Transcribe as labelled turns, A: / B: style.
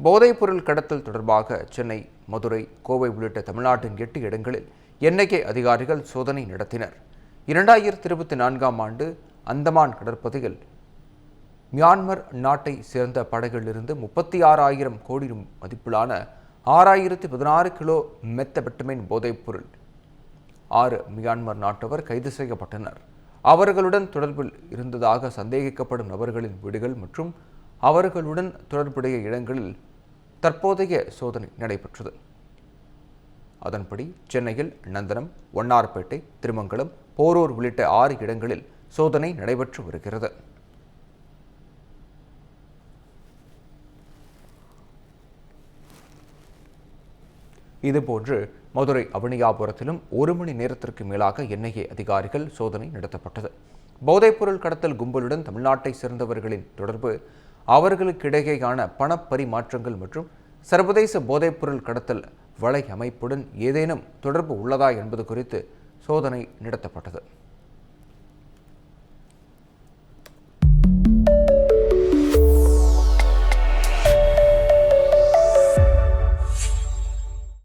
A: போதைப்பொருள் கடத்தல் தொடர்பாக சென்னை, மதுரை, கோவை உள்ளிட்ட தமிழ்நாட்டின் 8 இடங்களில் என்ஐஏ அதிகாரிகள் சோதனை நடத்தினர். 2024ஆம் ஆண்டு அந்தமான் கடற்பகுதியில் மியான்மர் நாட்டை சேர்ந்த படகிலிருந்து 36,000 கோடி மதிப்பிலான 6,016 கிலோ மெத்தபெட்டமைன் போதைப்பொருள் 6 மியான்மர் நாட்டவர் கைது செய்யப்பட்டனர். அவர்களுடன் தொடர்பில் இருந்ததாக சந்தேகிக்கப்படும் நபர்களின் வீடுகள் மற்றும் அவர்களுடன் தொடர்புடைய இடங்களில் தற்போதைய சோதனை நடைபெற்றது. அதன்படி சென்னையில் நந்தனம், வண்ணார்பேட்டை, திருமங்கலம், போரூர் உள்ளிட்ட 6 இடங்களில் சோதனை நடைபெற்று வருகிறது. இதுபோன்று மதுரை அவனியாபுரத்திலும் 1 மணி நேரத்திற்கு மேலாக என்ஐஏ அதிகாரிகள் சோதனை நடத்தப்பட்டது. போதைப்பொருள் கடத்தல் கும்பலுடன் தமிழ்நாட்டை சேர்ந்தவர்களின் தொடர்பு, அவர்களுக்கிடையேயான பணப்பரிமாற்றங்கள் மற்றும் சர்வதேச போதைப்பொருள் கடத்தல் வலை அமைப்புடன் ஏதேனும் தொடர்பு உள்ளதா என்பது குறித்து சோதனை நடத்தப்பட்டது.